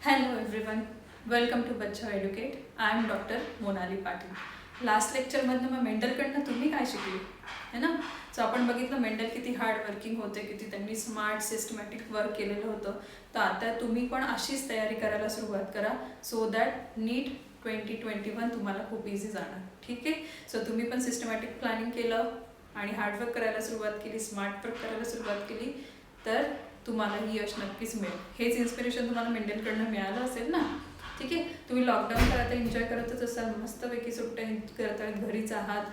Hello everyone, welcome to Bachcha Educate. I am Dr. Monali Patil. Last लेक्चरमधनं मग मेंडलकडनं तुम्ही काय शिकले है ना. सो आपण बघितलं मेंडल किती हार्ड वर्किंग होते, किती त्यांनी स्मार्ट सिस्टमॅटिक वर्क केलेलं होतं. तर आता तुम्ही पण अशीच तयारी करायला सुरुवात करा सो दॅट नीट 2021 तुम्हाला खूप इझी जाणार. ठीक आहे. सो तुम्ही पण सिस्टमॅटिक प्लॅनिंग केलं आणि हार्डवर्क करायला सुरुवात केली, स्मार्ट वर्क करायला सुरुवात केली तर तुम्हाला यश नक्कीच मिळेल. हेच इन्स्पिरेशन तुम्हाला मेंडलकडनं मिळालं असेल ना. ठीक आहे. तुम्ही लॉकडाऊन करता एन्जॉय करतच असाल, मस्तपैकी सुट्ट्या करतायत, घरीच आहात.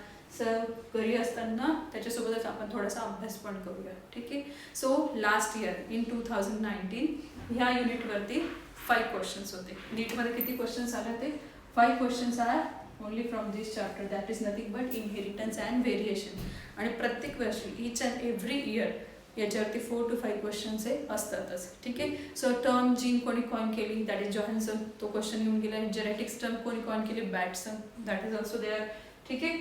घरी असताना त्याच्यासोबतच आपण थोडासा अभ्यास पण करूया. ठीक आहे. सो लास्ट इयर इन 2019 ह्या युनिटवरती 5 क्वेश्चन्स होते. नीटमध्ये किती क्वेश्चन्स आले ते 5 questions are only from this chapter, that is nothing but inheritance and variation. आणि प्रत्येक वर्षी इच अँड एव्हरी इयर याच्यावरती 4 to 5 क्वेश्चन्स हे असतातच. ठीक आहे. सो टर्म जीन कोणी कॉइन केली, दॅट इज जॉन्सन, तो क्वेश्चन येऊन गेला. जेनेटिक्स टर्म कोणी कॉइन केली, Bateson, that is also there. ठीक आहे.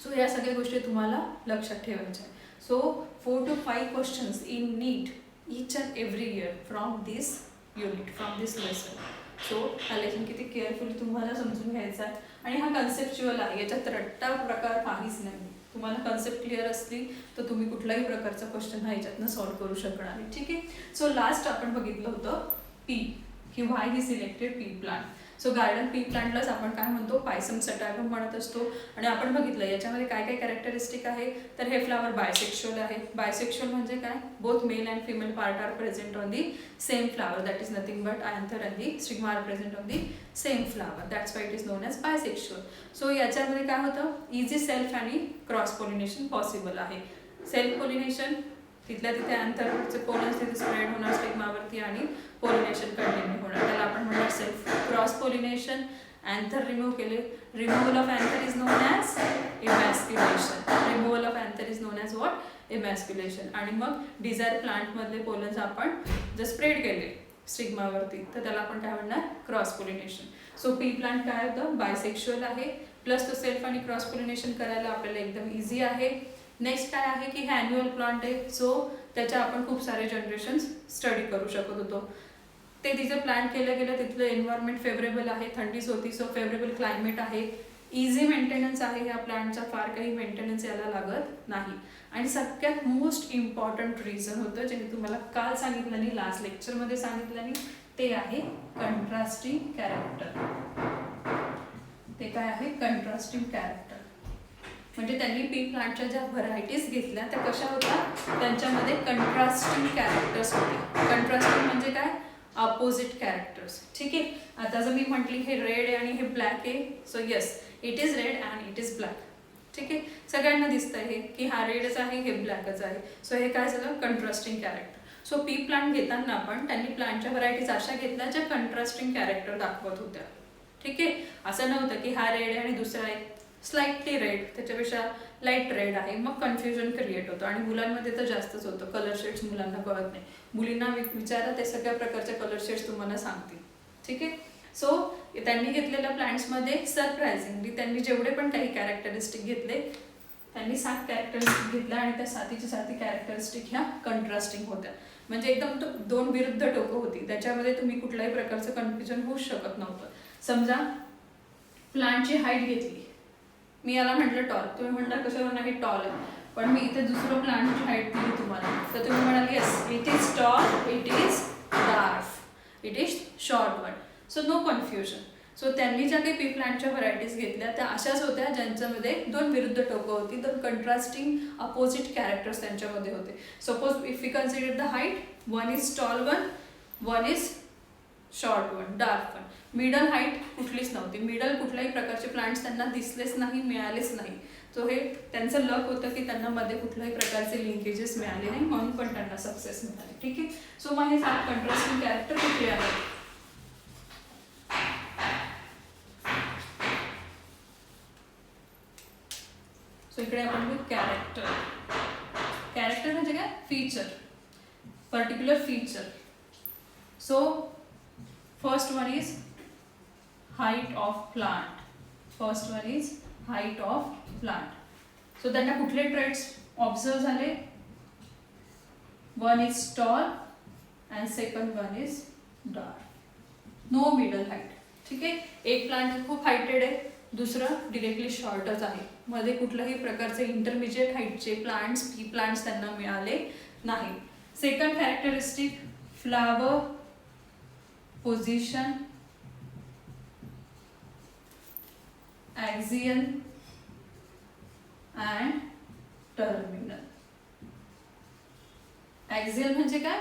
सो या सगळ्या गोष्टी तुम्हाला लक्षात ठेवायच्या. So 4 to 5 questions in NEET each and every year from this unit, from this lesson. So हा लेसन किती केअरफुली तुम्हाला समजून घ्यायचा आहे. आणि हा कन्सेप्च्युअल आहे, याच्यात रट्टा प्रकार काहीच नाही. तुम्हाला कन्सेप्ट क्लिअर असली तर तुम्ही कुठलाही प्रकारचा क्वेश्चन हा याच्यातनं सॉल्व्ह करू शकणार आहे. ठीक आहे. सो लास्ट आपण बघितलं होतं पी, की why he selected pea plant. So garden pea प्लांटलाच आपण काय म्हणतो, पायसम सटायगम म्हणत असतो. आणि आपण बघितलं याच्यामध्ये काय काय कॅरेक्टरिस्टिक आहे. तर हे फ्लावर बायसेक्शुअल आहे. बायसेक्शुअल म्हणजे काय, both male and female part are present on the same flower, that is nothing but anther and the stigma are present on the same flower, that's why it is known as bisexual. So याच्यामध्ये काय होतं, easy self आणि cross pollination possible आहे. Self pollination तिथल्या तिथे अँथरचे pollens तिथे spread होणार स्टिग्मावरती आणि पॉलिनेशन कंटिन्यू होणार, त्याला आपण म्हणणार self. Cross pollination, anther remove केले, removal of anther is known as emasculation. Removal of anther is known as what, emasculation. आणि मग डिझायर प्लांटमधले पोलन्स आपण जर स्प्रेड केले स्टिग्मावरती तर त्याला आपण काय म्हणणार, cross pollination. So P plant काय होतं, बायसेक्शुअल आहे, प्लस तो सेल्फ आणि क्रॉस पॉलिनेशन करायला आपल्याला एकदम इझी आहे. नेक्स्ट काय आहे की हे ॲन्युअल प्लांट आहे. सो त्याच्या आपण खूप सारे जनरेशन्स स्टडी करू शकत होतो. ते तिचं प्लॅन केलं गेलं, तिथलं एन्व्हायरमेंट फेवरेबल आहे, थंडीच होती सो फेवरेबल क्लायमेट आहे, इझी मेंटेनन्स आहे ह्या प्लांटचा, फार काही मेंटेनन्स याला लागत नाही. आणि सगळ्यात मोस्ट इम्पॉर्टंट रिझन होतं जे मी तुम्हाला काल सांगितलं नाही, लास्ट लेक्चरमध्ये सांगितलं नाही, ते आहे कंट्रास्टिंग कॅरेक्टर. ते काय आहे, कंट्रास्टिंग कॅरेक्टर. म्हणजे त्यांनी पी प्लांटच्या ज्या व्हरायटीज घेतल्या त्या कशा होत्या, त्यांच्यामध्ये कंट्रास्टिंग कॅरेक्टर्स होते. कंट्रास्टिंग म्हणजे काय, अपोजिट कॅरेक्टर्स. ठीक आहे. आता जर मी म्हटली हे रेड आहे आणि हे ब्लॅक आहे, so yes it is red and it is black. ठीक आहे. सगळ्यांना दिसतं हे की हा रेडच आहे, हे ब्लॅकच आहे. सो हे काय झालं, contrasting character. So P plant घेताना आपण त्यांनी प्लांटच्या व्हरायटीज अशा घेतल्या ज्या कंट्रास्टिंग कॅरेक्टर दाखवत होत्या. ठीक आहे. असं नव्हतं की हा रेड आहे आणि दुसरा आहे स्लाइटली रेड, त्याच्यापेक्षा लाईट रेड आहे, मग कन्फ्युजन क्रिएट होतं. आणि मुलांमध्ये तर जास्तच होतं, कलर शेड्स मुलांना कळत नाही. मुलींना विचारा, ते सगळ्या प्रकारच्या कलर शेड्स तुम्हाला सांगतील. ठीक आहे. सो त्यांनी घेतलेल्या प्लांट्समध्ये सरप्रायझिंगली त्यांनी जेवढे पण काही कॅरेक्टरिस्टिक घेतले, त्यांनी 7 कॅरेक्टरिस्टिक घेतल्या आणि त्या 7च्या 7 कॅरेक्टरिस्टिक ह्या कंट्रास्टिंग होत्या. म्हणजे एकदम 2 विरुद्ध टोकं होती, त्याच्यामध्ये तुम्ही कुठल्याही प्रकारचं कन्फ्युजन होऊ शकत नव्हतं. समजा प्लांटची हाईट घेतली, मी याला म्हटलं टॉल, तुम्ही म्हटलं कशावर नाही टॉल आहे, पण मी इथे दुसरं प्लांटची हाईट दिली तुम्हाला तर तुम्ही म्हणाल yes it is tall, it is dwarf, it is short one. So no confusion. So त्यांनी ज्या काही पी प्लांटच्या व्हरायटीज घेतल्या त्या अशाच होत्या ज्यांच्यामध्ये 2 विरुद्ध टोकं होती, 2 कंट्रास्टिंग अपोजिट कॅरेक्टर्स त्यांच्यामध्ये होते. Suppose if we consider the height, one is tall one, one is short one, dark one. Middle height कुठलीच नव्हती. मिडल कुठल्याही प्रकारचे प्लांट्स त्यांना दिसलेच नाही, मिळालेच नाही. सो हे त्यांचं लक होतं की त्यांना मध्ये कुठल्याही प्रकारचे लिंकेजेस मिळाले नाही, म्हणून पण त्यांना सक्सेस मिळाले. ठीक आहे. सो मग हे 7 कंट्रास्टिंग कॅरेक्टर कुठले आहेत. सो इकडे आपण कॅरेक्टर. कॅरेक्टर म्हणजे काय, feature, particular feature. So first one is height of plant. First one is height of plant. So त्यांना कुठले traits observe झाले, one is tall and second one is dark. No middle height. ठीक आहे, एक plant खूप हायटेड आहे, दुसरं directly शॉर्टच आहे. मध्ये कुठल्याही प्रकारचे इंटरमिजिएट हाईटचे प्लांट्स त्यांना मिळाले नाही. Second characteristic, flower position axial and terminal. Axial म्हणजे काय,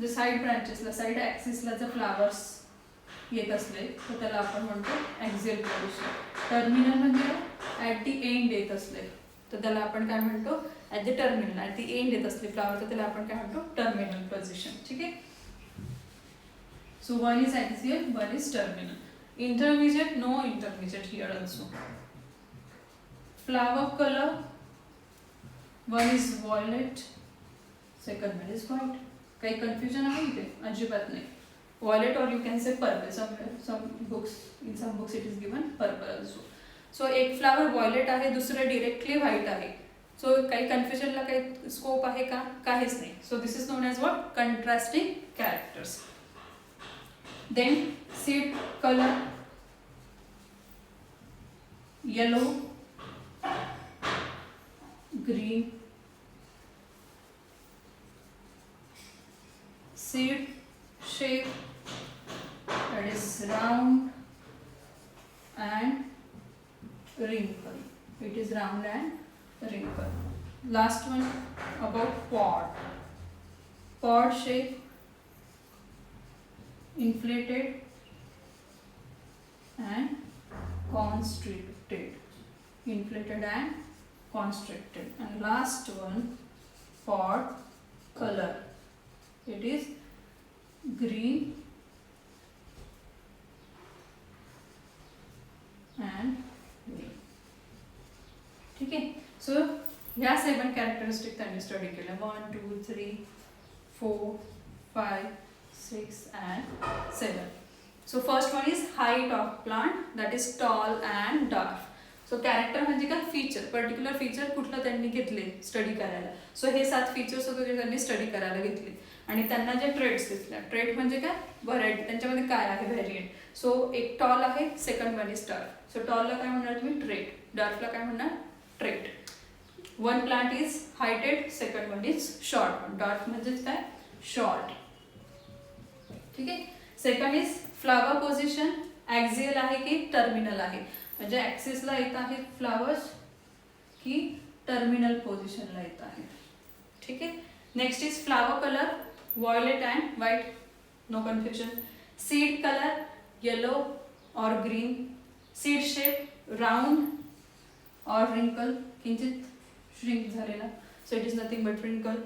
जे साईड ब्रांचेसला, साईड ॲक्सिसला जर फ्लावर्स येत असले तर त्याला आपण म्हणतो ॲक्झियल पोझिशन. टर्मिनल म्हणजे ॲट दी एंड येत असले तर त्याला आपण काय म्हणतो, at the terminal, at the end येत असले फ्लावर तर त्याला आपण काय म्हणतो, टर्मिनल पोझिशन. ठीक आहे. So one is axial, one is terminal. Intermediate, no intermediate here also. Flower colour, one is violet, second one is white. काही कन्फ्युजन आहे इथे? अजिबात नाही. Violet or you can say purple. In some books it is given purple also. So एक flower violet आहे, दुसरं directly white आहे. So काही कन्फ्युजनला काही स्कोप आहे का? काहीच नाही. So this is known as what, contrasting characters. Then seed colour, yellow, green. Seed shape, that is round and wrinkle. It is round and wrinkle. Last one about pod. Pod shape, inflated and constricted. Inflated and constricted. And last one, pod color. It is green and green. ठीक आहे. So ह्या 7 characteristic त्यांनी study केल्या. 1 2 3 4 5 6 and 7. So first one is height of plant, that is tall and dark. So character म्हणजे काय, feature, particular feature कुठलं त्यांनी घेतले स्टडी करायला. सो हे 7 फीचर्स वगैरे त्यांनी स्टडी करायला घेतले आणि त्यांना जे ट्रेड्स दिसल्या, ट्रेड म्हणजे काय, व्हरायटी, त्यांच्यामध्ये काय आहे व्हेरियंट. सो एक टॉल आहे, second one is dark. So टॉलला काय म्हणणार तुम्ही, ट्रेट. डार्कला काय म्हणणार, trait. One plant is heighted, second one is short. Dark म्हणजेच काय, शॉर्ट. ठीक आहे. Second is flower position, axial आहे की टर्मिनल आहे, म्हणजे ॲक्सिसला येत आहेत फ्लावर्स की टर्मिनल पोझिशनला येत आहेत. ठीक आहे. Next is flower colour, violet and white, no confusion. Seed color, yellow or green. Seed shape, round or wrinkle, किंचित shrink झालेला, so it is nothing but wrinkle.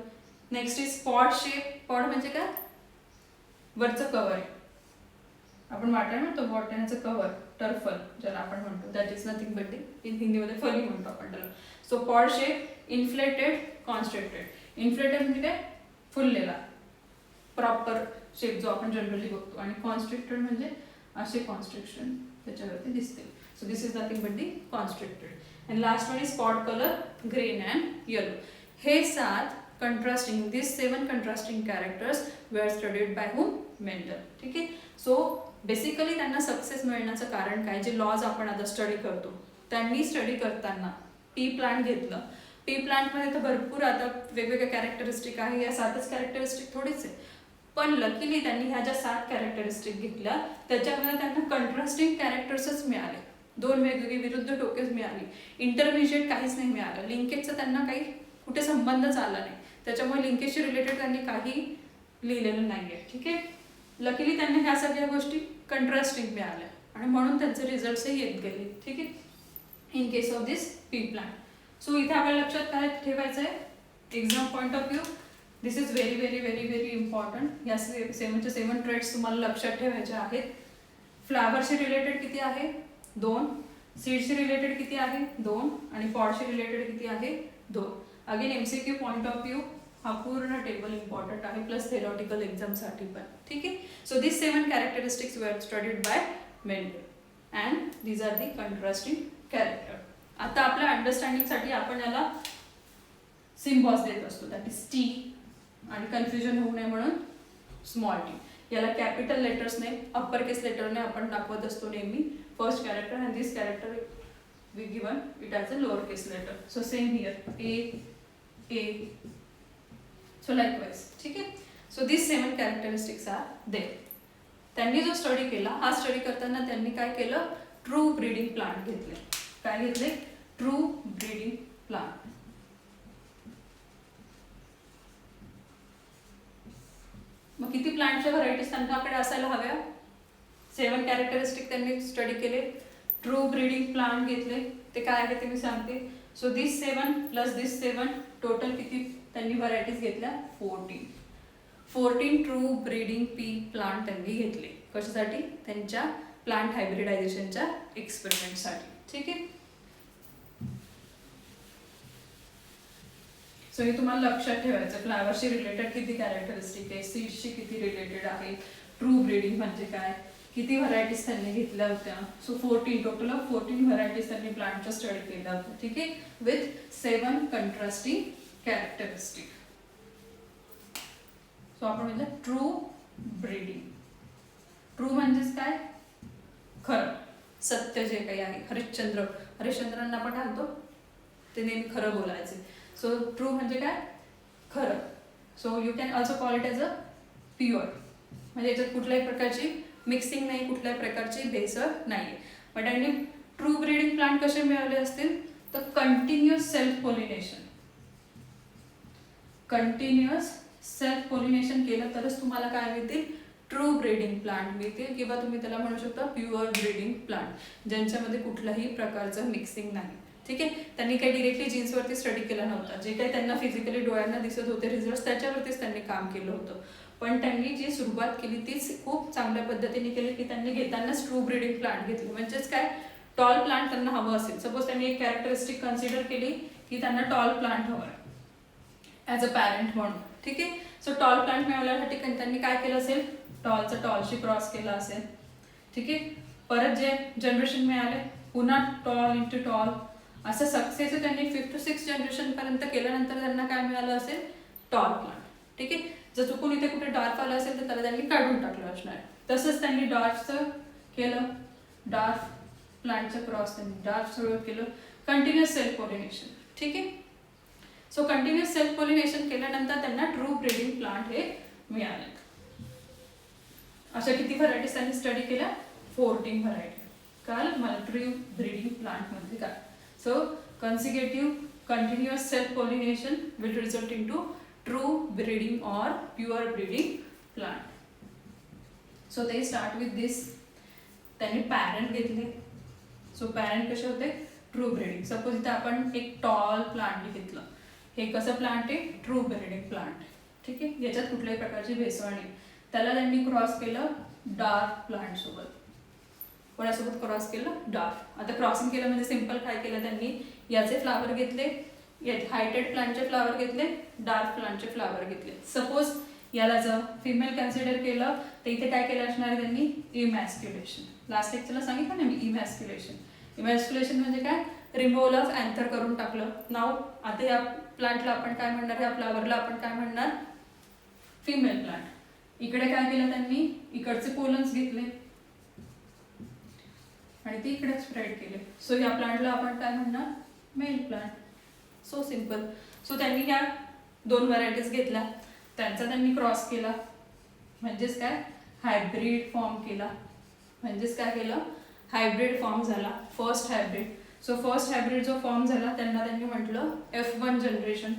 Next is pod shape. pod म्हणजे काय, वरचं cover आहे, आपण वाटायला म्हणतो वाटाण्याचं cover, टर्फल ज्याला आपण म्हणतो, that is nothing but in हिंदीमध्ये फली म्हणतो आपण त्याला. So pod shape, inflated, constricted. Inflated म्हणजे काय, फुललेला प्रॉपर शेप जो आपण जनरली बघतो, आणि कॉन्स्ट्रिक्टेड म्हणजे असे कॉन्स्ट्रिक्शन त्याच्यावरती दिसते. So this is nothing but the constricted. And last one is pod colour, green and yellow. हे 7 contrasting, this 7 contrasting characters were studied by whom, Mendel. ठीक आहे. सो बेसिकली त्यांना सक्सेस मिळण्याचं कारण काय, जे लॉज आपण आता स्टडी करतो, त्यांनी स्टडी करताना पी प्लांट घेतलं. पी प्लांटमध्ये तर भरपूर आता वेगवेगळे कॅरेक्टरिस्टिक आहे, या 7च कॅरेक्टरिस्टिक थोडीच आहे, पण लकीली त्यांनी ह्या ज्या 7 कॅरेक्टरिस्टिक घेतल्या त्याच्यामध्ये त्यांना कंट्रास्टिंग कॅरेक्टर्सच मिळाले, 2 वेगवेगळी विरुद्ध टोकेच मिळाली, इंटरमिजिएट काहीच नाही मिळालं, लिंकेजचा त्यांना काही कुठे संबंधच आला नाही, त्याच्यामुळे लिंकेजशी रिलेटेड त्यांनी काही लिहिलेलं नाही आहे. ठीक आहे. लकीली त्यांना ह्या सगळ्या गोष्टी कंट्रास्टिंग मिळाल्या आणि म्हणून त्यांचे रिझल्ट्सही येत गेले. ठीक आहे. In case of this P plant. So इथे आपल्याला लक्षात काय ठेवायचं आहे, exam point of view, this is very very very very important. या 7 ट्रेड्स तुम्हाला लक्षात ठेवायचे आहेत. फ्लावरशी रिलेटेड किती आहे, 2. सीडशी रिलेटेड किती आहे, 2. आणि पॉडशी रिलेटेड किती आहे, 2. Again MCQ point of view हा पूर्ण टेबल इम्पॉर्टंट आहे, प्लस थेरॉटिकल एक्झामसाठी पण. ठीक आहे. So this 7 characteristics were studied by Mendel and these are the contrasting character. आता आपल्या अंडरस्टँडिंगसाठी आपण याला सिम्बॉल्स देत असतो, दॅट इज टी, आणि कन्फ्युजन होऊ नये म्हणून स्मॉल टी. याला कॅपिटल लेटर्सने अप्पर केस लेटरने आपण दाखवत असतो नेहमी first character, and this character we given it as a lower case letter. So same here A. So likewise. ठीक आहे. So this 7 characteristics are there. त्यांनी जो स्टडी केला, हा स्टडी करताना त्यांनी काय केलं, ट्रू ब्रीडिंग प्लांट घेतले. काय घेतले, ट्रू ब्रीडिंग प्लांट. मग किती प्लांटच्या व्हरायटीज त्यांच्याकडे असायला हव्या, 7 कॅरेक्टरिस्टिक त्यांनी स्टडी केले, ट्रू ब्रीडिंग प्लांट घेतले. ते काय आहे ते मी सांगते. So this 7 plus this 7 total किती त्यांनी व्हरायटीज घेतल्या, 14 ट्रू ब्रीडिंग पी प्लांट त्यांनी घेतले. कशासाठी, त्यांच्या प्लांट हायब्रिडायझेशनच्या एक्सपेरिमेंटसाठी. ठीक आहे. सो हे तुम्हाला लक्षात ठेवायचं, फ्लावरशी रिलेटेड किती कॅरेक्टरिस्टिक आहे, सीड्सशी किती रिलेटेड आहे, ट्रू ब्रीडिंग म्हणजे काय, किती व्हरायटीज त्यांनी घेतल्या होत्या. सो 14 टोटल 14 व्हरायटीज त्यांनी प्लांटच्या स्टडी केल्या होत्या. ठीक आहे. With 7 contrasting characteristic. सो आपण म्हटलं ट्रू ब्रीडिंग. ट्रू म्हणजेच काय, खरं, सत्य जे काही आहे. हरिश्चंद्रांना आपण घालतो ते नेहमी खरं बोलायचे. सो ट्रू म्हणजे काय, खरं. So you can also call it as a pure. म्हणजे याच्यात कुठल्याही प्रकारची मिक्सिंग नाही, कुठल्याही प्रकारची भेसळ नाही. बट आणि ट्रू ब्रीडिंग प्लांट कसे मिळाले असतील, तर continuous self pollination. Continuous self pollination केलं तरच तुम्हाला काय मिळतील, ट्रू ब्रीडिंग प्लांट मिळतील, किंवा तुम्ही त्याला म्हणू शकता प्युअर ब्रीडिंग प्लांट, ज्यांच्यामध्ये कुठल्याही प्रकारचं मिक्सिंग नाही. ठीक आहे. त्यांनी काही डिरेक्टली जीन्सवरती स्टडी केला नव्हता. जे काही त्यांना फिजिकली डोळ्यांना दिसत होते रिझल्ट, त्याच्यावरतीच त्यांनी काम केलं होतं. पण त्यांनी जी सुरुवात केली तीच खूप चांगल्या पद्धतीने केली, की त्यांनी घेतानाच ट्रू ब्रीडिंग प्लांट घेतले. म्हणजेच काय, टॉल प्लांट त्यांना हवं असेल. सपोज त्यांनी एक कॅरेक्टरिस्टिक कन्सिडर केली की त्यांना टॉल प्लांट हवं आहे ॲज अ पॅरेंट म्हणून. ठीक आहे. सो टॉल प्लांट मिळवण्यासाठी त्यांनी काय केलं असेल, टॉलचं टॉलशी क्रॉस केला असेल. ठीक आहे. परत जे जनरेशन मिळाले, पुन्हा टॉल इंटू टॉल, असं सक्सेस त्यांनी 5 to 6 जनरेशन पर्यंत केल्यानंतर त्यांना काय मिळालं असेल, टॉल प्लांट. ठीक आहे. जर चुकून इथे कुठे डार्फ आलं असेल तर त्याला त्यांनी काढून टाकलं असणार. तसंच त्यांनी डार्फचं केलं, डार्फ प्लांटचं क्रॉस त्यांनी डार्फ सगळं केलं. Continuous self pollination. ठीक आहे. सो कंटिन्युअस सेल्फ पॉलिनेशन केल्यानंतर त्यांना ट्रू ब्रीडिंग प्लांट हे मिळाले. अशा किती व्हरायटीज त्यांनी स्टडी केल्या, 14 व्हरायटी. कळलं मला ट्रू ब्रीडिंग प्लांट म्हणजे काय. So consecutive continuous self pollination will result into true breeding or pure breeding plant. So they start with this. त्यांनी पॅरेंट घेतले. सो पॅरेंट कसे होते, ट्रू ब्रीडिंग. सपोज इथे आपण एक टॉल प्लांट घेतलं, हे कसं प्लांट आहे, ट्रू ब्रीडिंग प्लांट. ठीक आहे. याच्यात कुठल्याही प्रकारची भेसळ नाही. त्याला त्यांनी क्रॉस केलं डार्क प्लांट सोबत. कोणासोबत क्रॉस केलं, डार्क. आता क्रॉसिंग केलं म्हणजे सिंपल काय केलं त्यांनी, याचे फ्लावर घेतले, हायटेड प्लांटचे फ्लावर घेतले, डार्क प्लांटचे फ्लावर घेतले. सपोज याला जर फिमेल कन्सिडर केलं तर इथे काय केलं असणार आहे त्यांनी, इमॅस्क्युलेशन. लास्ट लेक्चरला सांगितलं ना मी, इमॅस्क्युलेशन. इमॅस्क्युलेशन म्हणजे काय, रिमूव्हल ऑफ अँथर करून टाकलं. नाव आता या प्लांटला आपण काय म्हणणार, या फ्लावरला आपण काय म्हणणार, फिमेल प्लांट. इकडे काय केलं त्यांनी, इकडचे पोलन्स घेतले आणि ते इकडे स्प्रेड केले. सो या प्लांटला आपण काय म्हणणार, male plant. So simple. So त्यांनी ह्या 2 व्हरायटीज घेतल्या, त्यांचा त्यांनी क्रॉस केला, म्हणजेच काय, हायब्रिड फॉर्म केला. म्हणजेच काय केलं, हायब्रिड फॉर्म झाला, first hybrid. So first hybrid जो फॉर्म झाला त्यांनी म्हटलं F1 जनरेशन.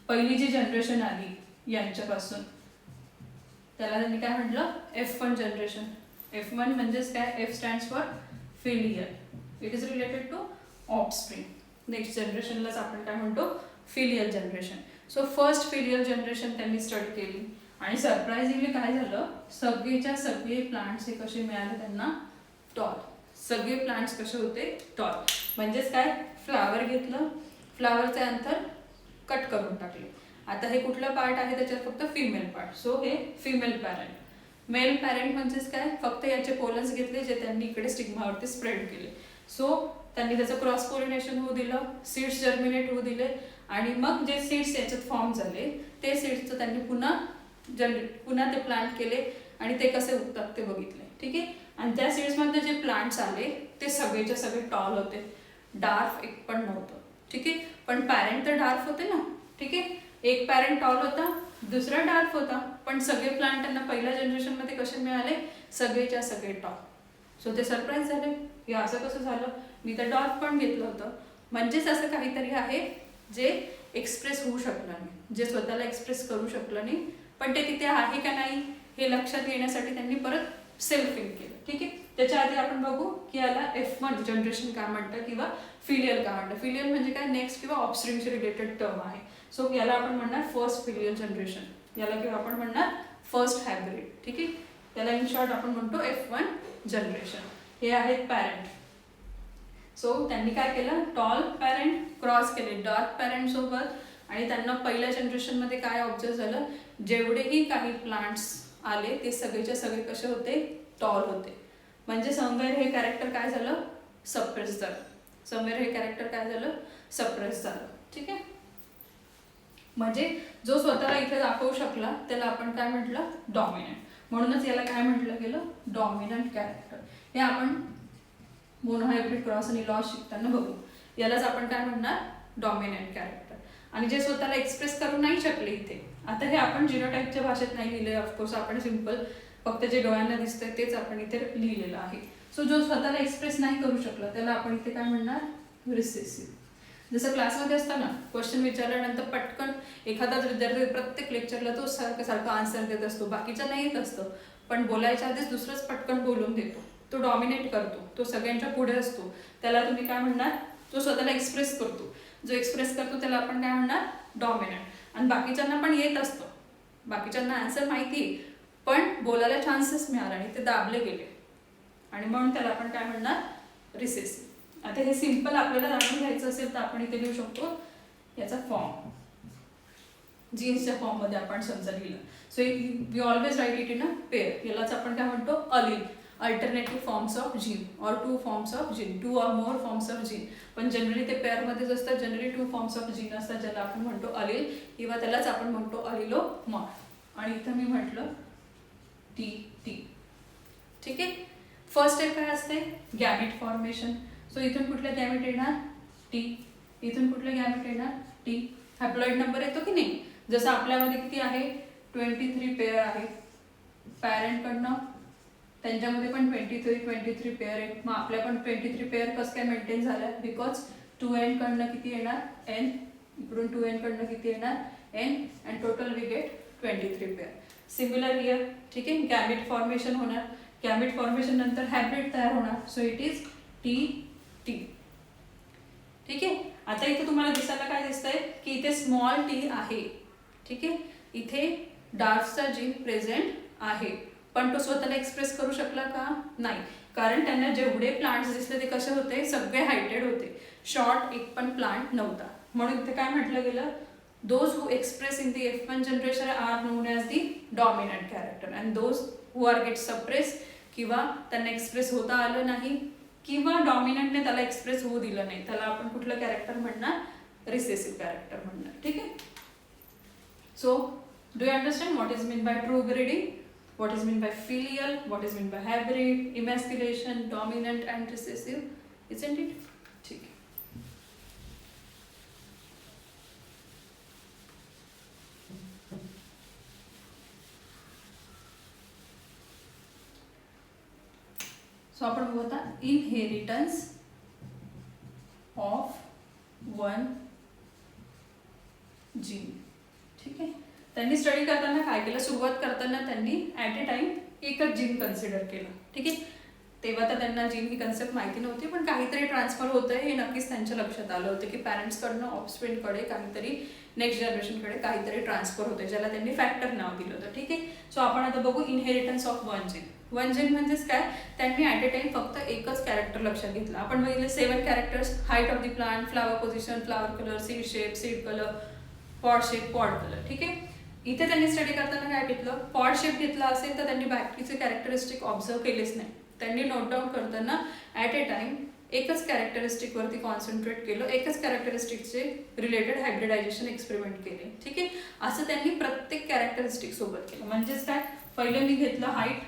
पहिली जी जनरेशन आली यांच्यापासून त्याला त्यांनी काय म्हटलं, F1 जनरेशन. F1 म्हणजेच काय, F stands for filial. It is related to offspring. Next जनरेशनलाच आपण काय म्हणतो, filial generation. So first filial generation त्यांनी स्टडी केली आणि सरप्राइझिंगली काय झालं, सगळेच्या सगळे प्लांट्स हे कसे मिळाले त्यांना, टॉल. सगळे प्लांट्स कसे होते, टॉल. म्हणजेच काय, फ्लावर घेतलं, फ्लावरचे अंतर कट करून टाकले. आता हे कुठलं पार्ट आहे त्याच्यात, फक्त फिमेल पार्ट. सो हे फिमेल पॅरेंट. मेल पॅरेंट म्हणजेच काय, फक्त याचे पोलन्स घेतले जे त्यांनी इकडे स्टिग्मावरती स्प्रेड केले. सो त्यांनी त्याचं क्रॉस पॉलिनेशन होऊ दिलं, सीड्स जर्मिनेट होऊ दिले आणि मग जे सीड्स याच्यात फॉर्म झाले ते सीड्सचं त्यांनी पुन्हा ते प्लांट केले आणि ते कसे उगतात ते बघितले. ठीक आहे. आणि त्या सीड्समध्ये जे प्लांट्स आले ते सगळेच्या सगळे टॉल होते, डार्फ एक पण नव्हतं. ठीक आहे. पण पॅरेंट तर डार्फ होते ना. ठीक आहे. एक पॅरेंट टॉल होता, दुसरा डार्फ होता, पण सगळे प्लांट त्यांना पहिल्या जनरेशनमध्ये कसे मिळाले, सगळेच्या सगळे टॉल. सो ते सरप्राईज झाले की असं कसं झालं, मी तर डॉर्फ पण घेतलं होतं. म्हणजेच असं काहीतरी आहे जे एक्सप्रेस होऊ शकलं नाही, जे स्वतःला एक्सप्रेस करू शकलं नाही, पण ते तिथे आहे का नाही हे लक्षात येण्यासाठी त्यांनी परत सेल्फ फिल केलं. ठीक आहे. त्याच्या आधी आपण बघू की याला F1 जनरेशन काय म्हणतं किंवा फिलियल काय म्हणतं. फिलियल म्हणजे काय, नेक्स्ट किंवा ऑफस्प्रिंगशी रिलेटेड टर्म आहे. सो याला आपण म्हणणार फर्स्ट फिलियल जनरेशन, याला किंवा आपण म्हणणार फर्स्ट हायब्रिड. ठीक आहे. त्याला इन शॉर्ट आपण म्हणतो F1 जनरेशन. हे आहेत पॅरेंट. सो त्यांनी काय केलं, टॉल पॅरेंट क्रॉस केले डार्क पॅरेंट सोबत, आणि त्यांना पहिल्या जनरेशनमध्ये काय ऑब्झर्व झालं, जेवढेही काही प्लांट्स आले ते सगळेच्या सगळे कसे होते, टॉल होते. म्हणजे समवेअर हे कॅरेक्टर काय झालं, सप्रेस झालं. समवेअर हे कॅरेक्टर काय झालं, सप्रेस झालं. ठीक आहे. म्हणजे जो स्वतःला इथे दाखवू शकला त्याला आपण काय म्हटलं, डॉमिनंट. म्हणूनच याला काय म्हटलं गेलं, डॉमिनंट कॅरेक्टर. हे आपण मोनोहायब्रिड क्रॉस आणि लॉस शिकताना बघू. यालाच आपण काय म्हणणार, डॉमिनंट कॅरेक्टर. आणि जे स्वतःला एक्सप्रेस करू नाही शकले इथे, आता हे आपण जिनोटाईपच्या भाषेत नाही लिहिलंय, ऑफकोर्स आपण सिम्पल फक्त जे डोळ्यांना दिसतंय तेच आपण इथे लिहिलेलं आहे. सो जो स्वतःला एक्सप्रेस नाही करू शकला त्याला आपण इथे काय म्हणणार, रिसेसिव्ह. जसं क्लासमध्ये असताना क्वेश्चन विचारल्यानंतर पटकन एखादाच विद्यार्थी प्रत्येक लेक्चरला तो सारखं आन्सर देत असतो, बाकीचं नाही येत असतं, पण बोलायच्या आधीच दुसरंच पटकन बोलून देतो, तो डॉमिनेट करतो, तो सगळ्यांच्या पुढे असतो, त्याला तुम्ही काय म्हणणार, तो स्वतःला एक्सप्रेस करतो. जो एक्सप्रेस करतो त्याला आपण काय म्हणणार, डॉमिनंट. आणि बाकीच्यांना पण येत असतं, बाकीच्यांना आन्सर माहिती आहे, पण बोलायला चान्सेस मिळाला आणि ते दाबले गेले, आणि म्हणून त्याला आपण काय म्हणणार, रिसेसिव्ह. आता हे सिम्पल आपल्याला जाणून घ्यायचं असेल तर आपण इथे लिहू शकतो याचा फॉर्म, जीन्सच्या फॉर्ममध्ये आपण समजा लिहिलं. So we always write it in a pair. यालाच आपण काय म्हणतो, allele, alternative forms of gene or two forms of gene, two or more forms of gene. पण जनरली ते पेअरमध्येच असतात, generally two forms of gene असतात, ज्याला आपण म्हणतो अलील किंवा त्यालाच आपण म्हणतो अलिलोमॉर्फ. आणि इथं मी म्हटलं टी टी. ठीक आहे. फर्स्ट स्टेप काय असते, गॅमेट फॉर्मेशन. सो इथून कुठलं गॅमेट येणार, टी. इथून कुठलं गॅमेट येणार, टी. हॅप्लॉइड नंबर येतो की नाही, जसं आपल्यामध्ये किती आहे, 23 पेअर आहे पॅरेंटकडनं, त्यांच्यामध्ये पण 23 पेअर आहे. मग आपल्या पण 23 पेअर कसं काय मेंटेन झाल्या, बिकॉज 2n कडनं किती येणार, n, इकडून 2n कडनं किती येणार, n, and total we get 23 pair. Similar here. ठीक आहे. गॅमेट फॉर्मेशन होणार, गॅमेट फॉर्मेशन नंतर हायब्रिड तयार होणार. So it is T T. ठीक आहे. आता इथे तुम्हाला दिसायला काय दिसतंय की इथे स्मॉल टी आहे. ठीक आहे. इथे डार्फचा जीन प्रेझेंट आहे, पण तो स्वतःला एक्सप्रेस करू शकला का, नाही, कारण त्यांना जेवढे प्लांट्स दिसले ते कसे होते, सगळे हायटेड होते, शॉर्ट एक पण प्लांट नव्हता. म्हणून इथे काय म्हटलं गेलं, those who express in the F1 generation are known as the dominant character, and those who are get suppress किंवा त्यांना एक्सप्रेस होता आलं नाही किंवा डॉमिनंटने त्याला एक्सप्रेस होऊ दिलं नाही, त्याला आपण कुठलं कॅरेक्टर म्हणणार, रिसेसिव्ह कॅरेक्टर म्हणणार. ठीक आहे. So do you understand what is mean by true breeding, what is meant by filial, what is meant by hybrid, emasculation, dominant and recessive, isn't it? ठीक है. सो आपण बघू आता इनहेरिटन्स ऑफ वन जीन. ठीक आहे. त्यांनी study करताना काय केलं, सुरुवात करताना त्यांनी ॲट ए टाइम एकच जीन कन्सिडर केलं. ठीक आहे. तेव्हा तर त्यांना जीन ही कन्सेप्ट माहिती नव्हती, पण काहीतरी ट्रान्सफर होतंय हे नक्कीच त्यांच्या लक्षात आलं होतं की पॅरेंट्सकडनं ऑफस्प्रिंगकडे काहीतरी, नेक्स्ट जनरेशनकडे काहीतरी ट्रान्सफर होतंय, ज्याला त्यांनी फॅक्टर नाव दिलं होतं. ठीक आहे. सो आपण आता बघू inheritance of one gene. One gene म्हणजेच काय, त्यांनी ॲट ए टाइम फक्त एकच कॅरेक्टर लक्षात घेतलं. आपण बघितलं 7 characters, height of the plant, flower position, flower colour, seed shape, seed colour, pod shape, pod colour. ठीक आहे. इथे त्यांनी स्टडी करताना काय घेतलं, पॉड शेप घेतला असेल तर त्यांनी बाकीचे कॅरेक्टरिस्टिक ऑब्झर्व केलेच नाही. त्यांनी नोट डाऊन करताना ॲट ए टाइम एकच कॅरेक्टरिस्टिकवरती कॉन्सन्ट्रेट केलं, एकच कॅरेक्टरिस्टिकचे रिलेटेड हायब्रिडायझेशन एक्सपेरिमेंट केले. ठीक आहे. असं त्यांनी प्रत्येक कॅरेक्टरिस्टिक सोबत केलं. म्हणजेच काय, पहिले मी घेतलं हाईट,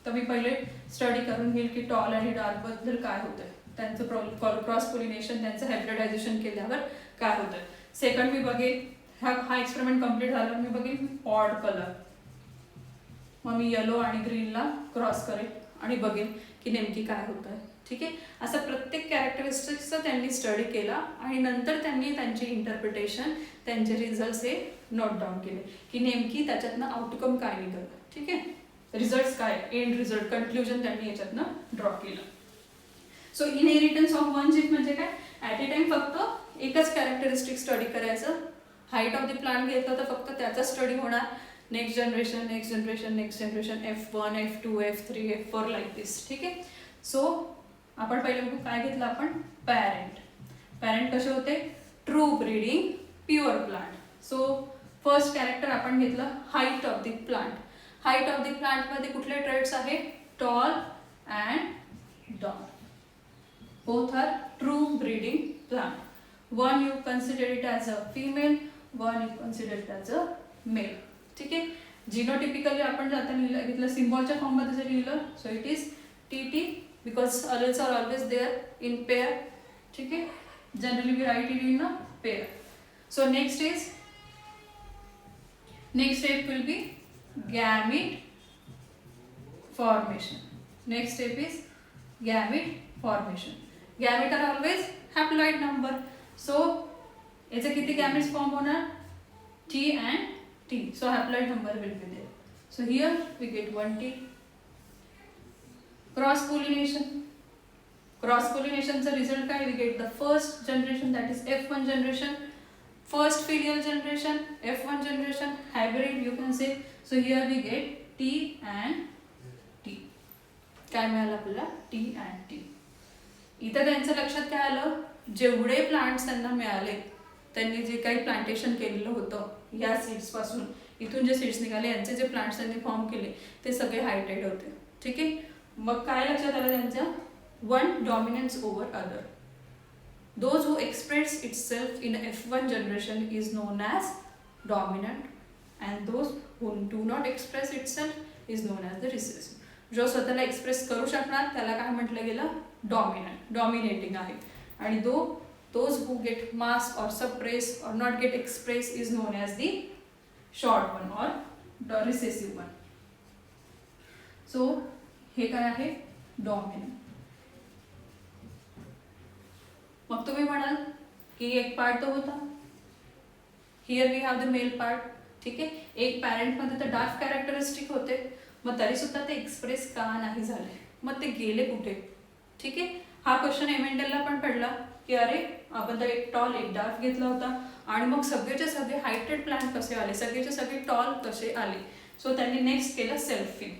तर मी पहिले स्टडी करून घेईल की टॉल आणि डार्क बद्दल काय होतंय, त्यांचं क्रॉस पोलिनेशन, त्यांचं हायब्रिडायझेशन केल्यावर काय होतंय. सेकंड मी बघेन, हा एक्सपेरिमेंट कम्प्लीट झाल्यावर मी बघेन ऑड कलर, मग मी येलो आणि ग्रीनला क्रॉस करेन आणि बघेन की नेमकी काय होतं आहे. ठीक आहे, असं प्रत्येक कॅरेक्टरिस्टिक्सचा त्यांनी स्टडी केला आणि नंतर त्यांनी त्यांची इंटरप्रिटेशन, त्यांचे रिझल्ट्स हे नोट डाऊन केले की नेमकी त्याच्यातनं आउटकम काय निघालं. ठीक आहे, रिझल्ट्स काय, एंड रिझल्ट, कन्क्लुजन त्यांनी याच्यातनं ड्रॉ केलं. So inheritance of one gene म्हणजे काय, ॲट ए टाइम फक्त एकच कॅरेक्टरिस्टिक स्टडी करायचं. हाईट ऑफ द प्लांट घेतलं तर फक्त त्याचा स्टडी होणार. Next generation, next generation, next generation, F1, F2, F3, F4 like this. ठीक आहे, सो आपण पहिले बघू काय घेतलं आपण, पॅरेंट. पॅरेंट कसे होते, true breeding pure plant. So first character आपण घेतलं height of the plant. Height of the प्लांटमध्ये कुठले ट्रेड्स आहे, tall and dark. both are true breeding plant. One you consider it as a female, one you consider it as a male. ठीक आहे, genotypically आपण आता घेतलं सिम्बॉलच्या फॉर्ममध्ये जर लिहिलं, so it is TT because alleles are always there in pair. ठीक आहे, generally we write it in a pair. So next step will be gamete formation. Next step is gamete formation. Gamete are always haploid number. So याचे किती gametes form होणार, T and T. So haploid number will be there. So here we get 1T. Cross pollination. Cross pollination चा result काय, we get the first generation, that is F1 generation, first filial generation, F1 generation, hybrid you can say. So here we get T and T. काय मिळालं आपल्याला, T and T. इथं त्यांचं लक्षात काय आलं, जेवढे प्लांट्स त्यांना मिळाले, त्यांनी जे काही प्लांटेशन केलेलं होतं या सीड्स पासून, इथून जे सीड्स निघाले, यांचे जे प्लांट्स त्यांनी फॉर्म केले ते सगळे हायटेड होते. ठीक आहे, मग काय लक्षात आलं त्यांचं, one dominance over other. Those who express itself in F1 generation is known as dominant and those who do not express itself is known as the recessive. जो स्वतःला एक्सप्रेस करू शकणार त्याला काय म्हटलं गेलं, डॉमिनंट, डॉमिनेटिंग आहे. आणि those who get masked or suppressed or not get expressed is known as the short one or the recessive one. So हे काय आहे, डॉमिनंट. मग तुम्ही म्हणाल की एक पार्ट तो होता, here we have the male part. ठीक आहे, एक पॅरेंट मध्ये तर डार्क कॅरेक्टरिस्टिक होते, मग तरी सुद्धा ते एक्सप्रेस का नाही झाले, मग ते गेले कुठे. ठीक आहे, हा क्वेश्चन एमेंडलला पण पडला की अरे आपण तर एक टॉल एक डार्क घेतला होता आणि मग सगळेचे सगळे हायटेड प्लांट कसे आले, सगळेचे सगळे टॉल कसे आले. सो त्यांनी नेक्स्ट केलं सेल्फिंग.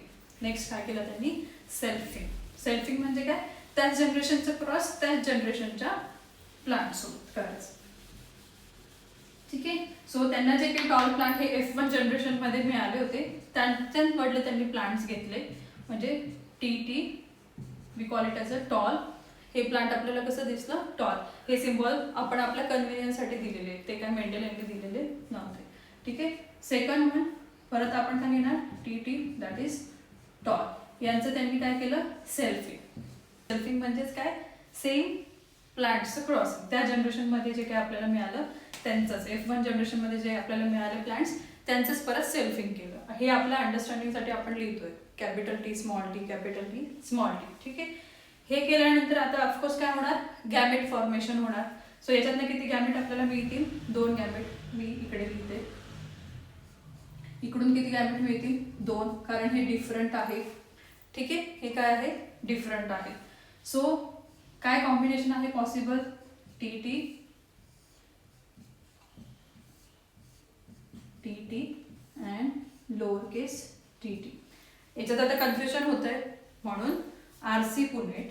नेक्स्ट काय केलं त्यांनी, सेल्फिंग. सेल्फिंग म्हणजे काय, त्याच जनरेशनचा क्रॉस त्याच जनरेशनच्या प्लांट सोबत करायचं. ठीक आहे, सो त्यांना जे काही टॉल प्लांट हे F1 जनरेशन मध्ये मिळाले होते, त्यांच्यामधले त्यांनी प्लांट्स घेतले. म्हणजे TT we call it as a tall. हे प्लांट आपल्याला कसं दिसलं, टॉल. हे सिम्बॉल आपण आपल्या कन्व्हिनियन्ससाठी दिलेले, ते काय मेंडल यांनी दिलेले नव्हते. ठीक आहे, सेकंड वन परत आपण काय घेणार, TT दॅट इज टॉल. यांचं त्यांनी काय केलं, सेल्फिंग. सेल्फिंग म्हणजेच काय, सेम प्लांट्सचं क्रॉस. त्या जनरेशनमध्ये जे काय आपल्याला मिळालं त्यांचंच, F1 जनरेशनमध्ये जे आपल्याला मिळाले प्लांट्स त्यांचंच परत सेल्फिंग केलं. हे आपल्या अंडरस्टँडिंगसाठी आपण लिहितोय, capital T small t, capital T small t. ठीक आहे, हे केल्यानंतर आता ऑफकोर्स काय होणार, गॅमेट फॉर्मेशन होणार. सो याच्यातनं किती गॅमेट आपल्याला मिळतील, 2 गॅमेट मी इकडे लिहिते. इकडून किती गॅमेट मिळतील, 2, कारण हे डिफरंट आहे. ठीक आहे, हे काय आहे, डिफरंट आहे. सो काय कॉम्बिनेशन आहे possible, TT and lower case TT. याच्यात आता कन्फ्युजन होत आहे, म्हणून RC पुनेट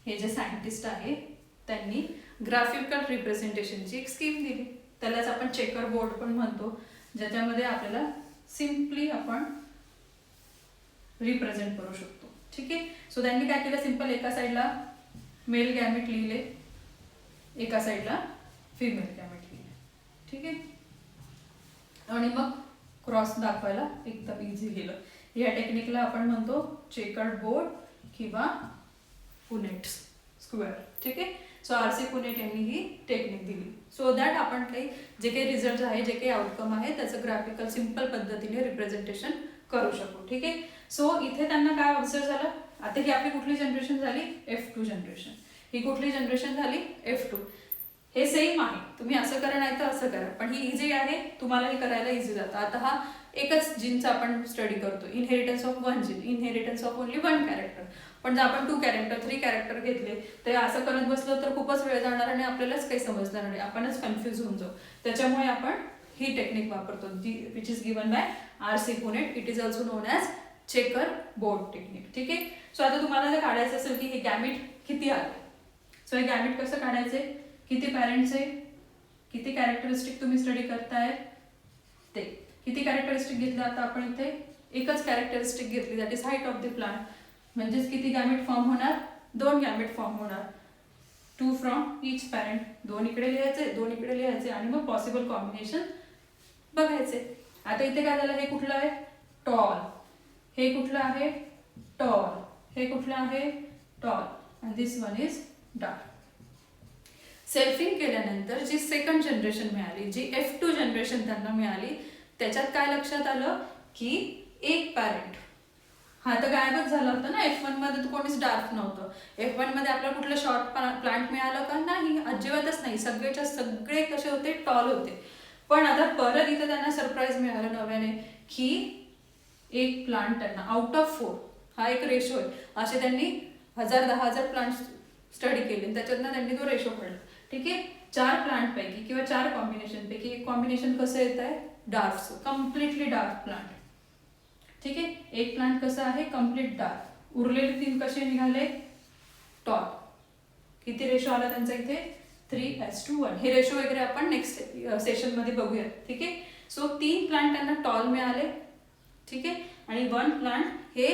हे जे सायंटिस्ट आहे त्यांनी ग्राफिकल रिप्रेझेंटेशनची एक स्कीम दिली. त्यालाच आपण चेकर बोर्ड पण म्हणतो, ज्याच्यामध्ये आपल्याला सिम्पली आपण रिप्रेझेंट करू शकतो. ठीक आहे, सो त्यांनी काय केलं, सिंपल एका साईडला मेल गॅमेट लिहिले, एका साईडला फिमेल गॅमेट लिहिले. ठीक आहे, आणि मग क्रॉस दाखवायला एकदम इझी गेलं. या टेक्निकला आपण म्हणतो चेकर्ड बोर्ड किंवा पुनेट स्क्वेअर. ठीक आहे. सो आरसी पुनेट यांनी ही टेक्निक दिली सो दॅट आपण काही जे काही रिझल्ट आहे जे काही आउटकम आहे त्याचं ग्राफिकल सिम्पल पद्धतीने रिप्रेझेंटेशन करू शकू. ठीक आहे. सो इथे त्यांना काय ऑब्झर्व झालं, आता ही आपली कुठली जनरेशन झाली, F2 जनरेशन. ही कुठली जनरेशन झाली, F2. हे सेम आहे, तुम्ही असं करा नाही तर असं करा, पण ही इझी आहे, तुम्हाला हे करायला इझी जातं. आता हा एकच जीनचा आपण स्टडी करतो, inheritance of one gene, inheritance of only one character. पण जर आपण 2 कॅरेक्टर 3 कॅरेक्टर घेतले तर असं करत बसलो तर खूपच वेळ जाणार आणि आपल्यालाच काही समजणार नाही, आपणच कन्फ्युज होऊन जाऊ. त्याच्यामुळे आपण ही टेक्निक वापरतो which is given by RC Punnett. It is also non as checker board technique. ठीक आहे. सो आता तुम्हाला जर काढायचं असेल की हे गॅमिट किती आले, सो हे गॅमिट कसं काढायचे, किती पॅरेंट्स आहे, किती कॅरेक्टरिस्टिक तुम्ही स्टडी करताय ते, किती कॅरेक्टरिस्टिक घेतलं. आता आपण इथे एकच कॅरेक्टरिस्टिक घेतली that is height of the plant. म्हणजेच किती गॅमिट फॉर्म होणार, 2 गॅमिट फॉर्म होणार. 2 फ्रॉम ईच पॅरेंट, 2 इकडे लिहायचे 2 इकडे लिहायचे आणि मग पॉसिबल कॉम्बिनेशन बघायचे. आता इथे काय झालं, हे कुठलं आहे, टॉल. हे कुठलं आहे, टॉल. हे कुठलं आहे, tall. And this one is dark. Selfing केल्यानंतर जी सेकंड जनरेशन मिळाली, जी F2 जनरेशन त्यांना मिळाली, त्याच्यात काय लक्षात आलं की एक पॅरेंट हा तर गायबच झाला होता ना. F1 मध्ये तर कोणीच डार्क नव्हतं. F1 मध्ये आपल्याला कुठलं शॉर्ट प्लांट मिळालं का, नाही, अजिबातच नाही. सगळेच्या सगळे कसे होते, टॉल होते. पण आता परत इथे त्यांना सरप्राईज मिळालं नव्याने की एक प्लांट त्यांना आउट ऑफ 4, हा एक रेशो आहे. असे त्यांनी 1000-10,000 प्लांट स्टडी केले, त्याच्यातनं त्यांनी तो रेशो पडला. ठीक आहे. 4 प्लांट पैकी किंवा 4 कॉम्बिनेशन पैकी एक कॉम्बिनेशन कसं येत आहे, डार्क, कम्प्लिटली डार्क प्लांट. ठीक आहे. एक प्लांट कसं आहे, कम्प्लीट डार्क. उरलेले 3 कसे निघाले, टॉल. किती रेशो आला त्यांचा इथे, 3:1. हे रेशो वगैरे आपण नेक्स्ट सेशन मध्ये बघूया. ठीक आहे. सो 3 प्लांट त्यांना टॉल मिळाले. ठीक आहे. आणि 1 प्लांट हे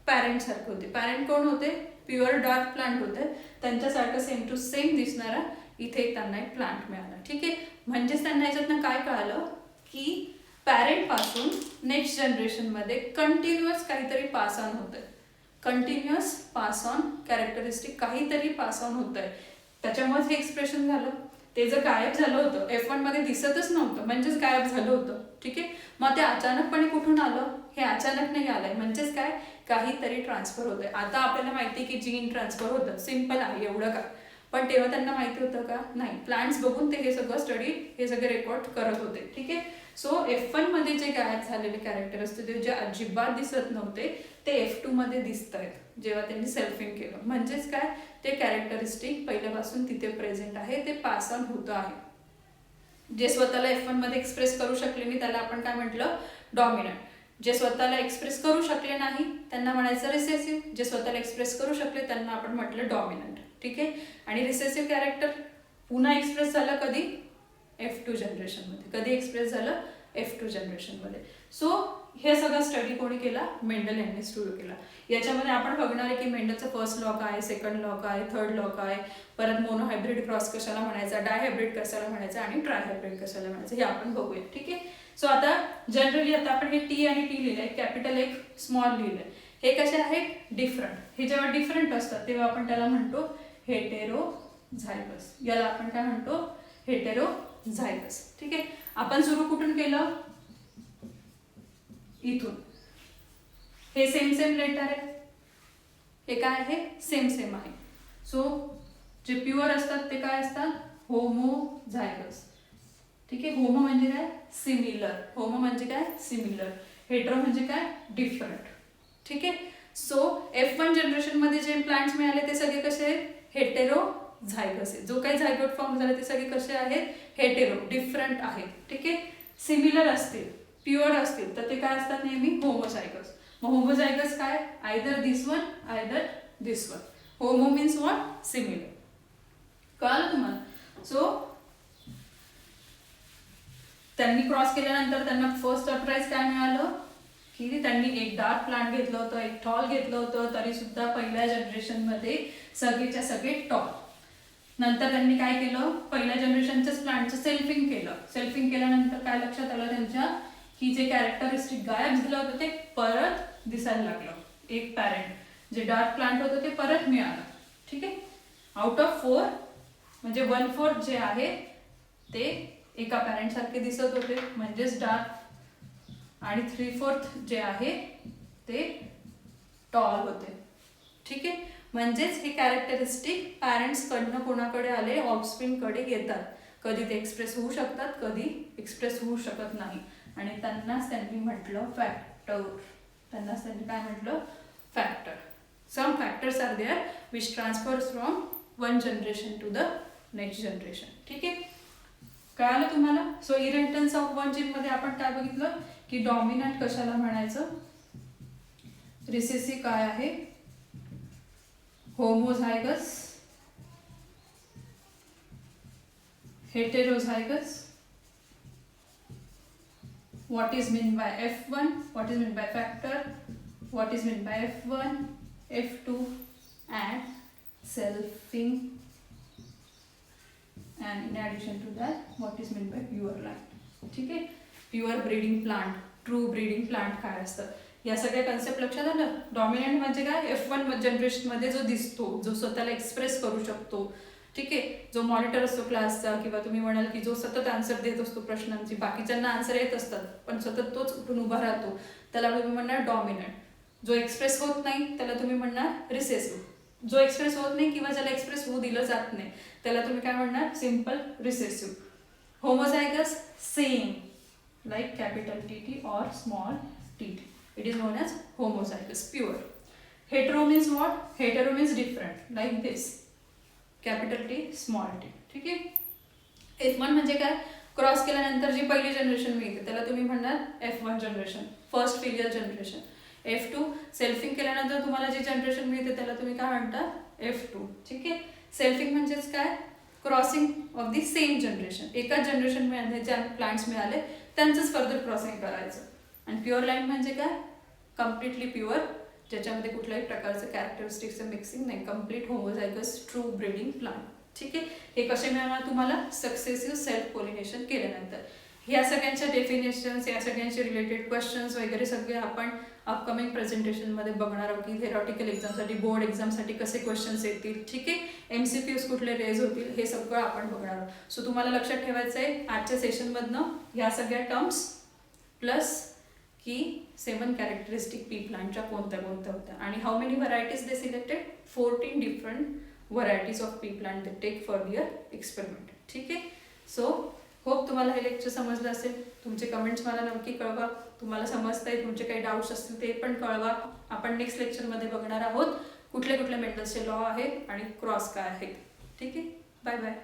पॅरेंट सारखे होते. पॅरेंट कोण होते, प्युअर डार्क प्लांट होते. त्यांच्यासारखं सेम टू सेम दिसणारा इथे त्यांना एक प्लांट मिळाला. ठीक आहे. म्हणजेच त्यांना याच्यातनं काय कळालं की पॅरेंट पासून नेक्स्ट जनरेशन मध्ये कंटिन्युअस काहीतरी पास ऑन होत आहे. कंटिन्युअस पास ऑन कॅरेक्टरिस्टिक काहीतरी पास ऑन होत आहे. त्याच्यामुळेच हे एक्सप्रेशन झालं. ते जर गायब झालं होतं, F1 मध्ये दिसतच नव्हतं, म्हणजेच गायब झालं होतं. ठीक आहे. मग ते अचानकपणे कुठून आलं, हे अचानक नाही आलंय, म्हणजेच काय, काहीतरी ट्रान्सफर होतंय. आता आपल्याला माहिती की जीन ट्रान्सफर होतं, सिम्पल आहे, एवढं का. पण तेव्हा त्यांना माहिती होतं का, नाही. प्लांट्स बघून ते हे सगळं स्टडी, हे सगळे रेकॉर्ड करत होते. ठीक आहे. सो F1 मध्ये जे गायब झालेले कॅरेक्टर असते ते जे अजिबात दिसत नव्हते ते F2 मध्ये दिसत आहेत जेव्हा त्यांनी सेल्फिंग केलं. म्हणजेच काय, ते कॅरेक्टरिस्टिक पहिल्यापासून तिथे प्रेझेंट आहे, ते पास ऑन होतं आहे. जे स्वतःला F1 मध्ये एक्सप्रेस करू शकले नाही त्याला आपण काय म्हटलं, डॉमिनंट. जे स्वतःला एक्सप्रेस करू शकले नाही त्यांना म्हणायचं रिसेसिव्ह. जे स्वतःला एक्सप्रेस करू शकले त्यांना आपण म्हटलं डॉमिनंट. ठीक आहे. आणि रिसेसिव्ह कॅरेक्टर पुन्हा एक्सप्रेस झालं कधी, F2 जनरेशनमध्ये. कधी एक्सप्रेस झालं, F2 जनरेशनमध्ये. सो हे सगळं स्टडी कोणी केला, मेंडल यांनी स्टडी केला. याच्यामध्ये आपण बघणार आहे की मेंडलचा फर्स्ट लॉ काय, सेकंड लॉ काय, थर्ड लॉ काय, परत मोनोहायब्रिड क्रॉस कशाला म्हणायचा, डायहायब्रिड कशाला म्हणायचा आणि ट्रायहायब्रिड कशाला म्हणायचं, हे आपण बघूया. ठीक आहे. सो आता जनरली आता आपण हे टी आणि टी लिहिलंय, कॅपिटल एक स्मॉल लिहिलंय. हे कसे आहेत, डिफरंट. हे जेव्हा डिफरंट असतात तेव्हा आपण त्याला म्हणतो हेटेरोझायगस. याला आपण काय म्हणतो, हेटेरोझायगस. ठीक आहे. आपण सुरू कुठून केलं, इथून. हे सेम सेम लेटर आहे, हे काय आहे, सेम सेम आहे. सो जे प्युअर असतात ते काय असतात, होमोझायगस. ठीक आहे. होमो म्हणजे काय, सिमिलर. होमो म्हणजे काय, सिमिलर. हेटेरो म्हणजे काय, डिफरंट. ठीक आहे. सो F1 जनरेशन मध्ये जे प्लांट्स मिळाले ते सगळे कसे आहेत, हेटेरोझायगस आहे. जो काही झायगोट फॉर्म झाला ते सगळे कसे आहेत, हेटेरो, डिफरंट आहेत. ठीक आहे. सिमिलर असतील, प्युअर असतील तर ते काय असतात, नेहमी होमोझायगस. मग होमोझायगस काय, either this one either this one. Homo means what, similar. कळलं तुम्हाला. सो त्यांनी क्रॉस केल्यानंतर त्यांना फर्स्ट सरप्राईज काय मिळालं की त्यांनी एक डार्क प्लांट घेतलं होतं, एक टॉल घेतलं होतं, तरी सुद्धा पहिल्या जनरेशन मध्ये सगळेच्या सगळे टॉल. नंतर त्यांनी काय केलं, पहिल्या जनरेशनच्याच प्लांटचं सेल्फिंग केलं. सेल्फिंग केल्यानंतर काय लक्षात आलं त्यांच्या की जे कॅरेक्टरिस्टिक गायब झालं होतं ते परत दिसायला लागलं. एक पॅरेंट जे डार्क प्लांट होतं ते परत मिळालं. ठीक आहे. आउट ऑफ 4 म्हणजे 1/4 जे आहे ते एका पॅरेंट सारखे दिसत होते म्हणजेच डार्क, आणि 3/4 जे आहे ते टॉल होते. ठीक आहे. म्हणजेच हे कॅरेक्टरिस्टिक पॅरेंट्स कडनं कोणाकडे आले, ऑफस्प्रिंग कडे येतात. कधी ते एक्सप्रेस होऊ शकतात, कधी एक्सप्रेस होऊ शकत नाही, आणि त्यांनाच त्यांनी म्हटलं फॅक्टर. त्यांनाच त्यांनी काय म्हटलं, factor. Some factors are there which transfers from one generation to the next generation. ठीक आहे. कळालं तुम्हाला? So inheritance of one gene मध्ये आपण काय बघितलं की डॉमिनंट कशाला म्हणायचं, रिसेसिव्ह काय आहे, homozygous, heterozygous, what is meant by F1, what is meant by factor, what is meant by F1, F2 and selfing, and in addition to that what is meant by pure line. ठीक आहे. Pure breeding plant, true breeding plant काय असतं, या सगळ्या concept लक्षात आलं. Dominant म्हणजे काय, F1 जनरेशन मध्ये जो दिसतो, जो स्वतःला एक्सप्रेस करू शकतो. ठीक आहे. जो मॉनिटर असतो क्लासचा, किंवा तुम्ही म्हणाल की जो सतत आन्सर देत असतो प्रश्नांची, बाकीच्यांना आन्सर येत असतात पण सतत तोच उठून उभा राहतो, त्याला तुम्ही म्हणणार डॉमिनंट. जो एक्सप्रेस होत नाही त्याला तुम्ही म्हणणार रिसेसिव्ह. जो एक्सप्रेस होत नाही किंवा ज्याला एक्सप्रेस होऊ दिलं जात नाही त्याला तुम्ही काय म्हणणार, simple recessive. Homozygous same like capital TT और small TT. It is known as homozygous, pure. Hetero means what, hetero means different, like this capital T small t. ठीक आहे. F1 म्हणजे काय, क्रॉस केल्यानंतर जी पहिली जनरेशन मिळते त्याला तुम्ही म्हणणार F1 generation, first filial generation. F2 selfing केल्यानंतर तुम्हाला जी जनरेशन मिळते त्याला तुम्ही काय म्हणता, F2. ठीक आहे. सेल्फिंग म्हणजेच काय, crossing of the same generation. एकाच जनरेशन मिळाले, ज्या प्लांट्स मिळाले त्यांचंच फर्दर क्रॉसिंग करायचं. आणि प्युअर लाईन म्हणजे काय, कम्प्लिटली प्युअर, ज्याच्यामध्ये कुठल्याही प्रकारचं कॅरेक्टरिस्टिक्सचं मिक्सिंग नाही, complete homozygous true breeding plant. ठीक आहे. हे कसे मिळणार तुम्हाला, सक्सेसिव्ह सेल्फ पोलिनेशन केल्यानंतर. ह्या सगळ्यांच्या डेफिनेशन्स, या सगळ्यांचे रिलेटेड क्वेश्चन्स वगैरे सगळे आपण अपकमिंग प्रेझेंटेशनमध्ये बघणार आहोत की थेरॉटिकल एक्झामसाठी, बोर्ड एक्झामसाठी कसे क्वेश्चन्स येतील. ठीक आहे. MCQs कुठले रेज होतील हे सगळं आपण बघणार आहोत. सो तुम्हाला लक्षात ठेवायचं आहे आजच्या सेशनमधनं ह्या सगळ्या टर्म्स प्लस की 7 कॅरेक्टरिस्टिक पी प्लांटच्या कोणत्या कोणत्या होत्या, आणि how many varieties they selected, 14 different varieties of pea plant they take for their experiment. ठीक आहे. सो होप तुम्हाला हे लेक्चर समजलं असेल. तुमचे कमेंट्स मला नक्की कळवा, तुम्हाला समजतंय, तुमचे काही डाऊट्स असतील ते पण कळवा. आपण नेक्स्ट लेक्चरमध्ये बघणार आहोत कुठले कुठले मेंडल्सचे लॉ आहेत आणि क्रॉस काय आहेत. ठीक आहे. Bye bye.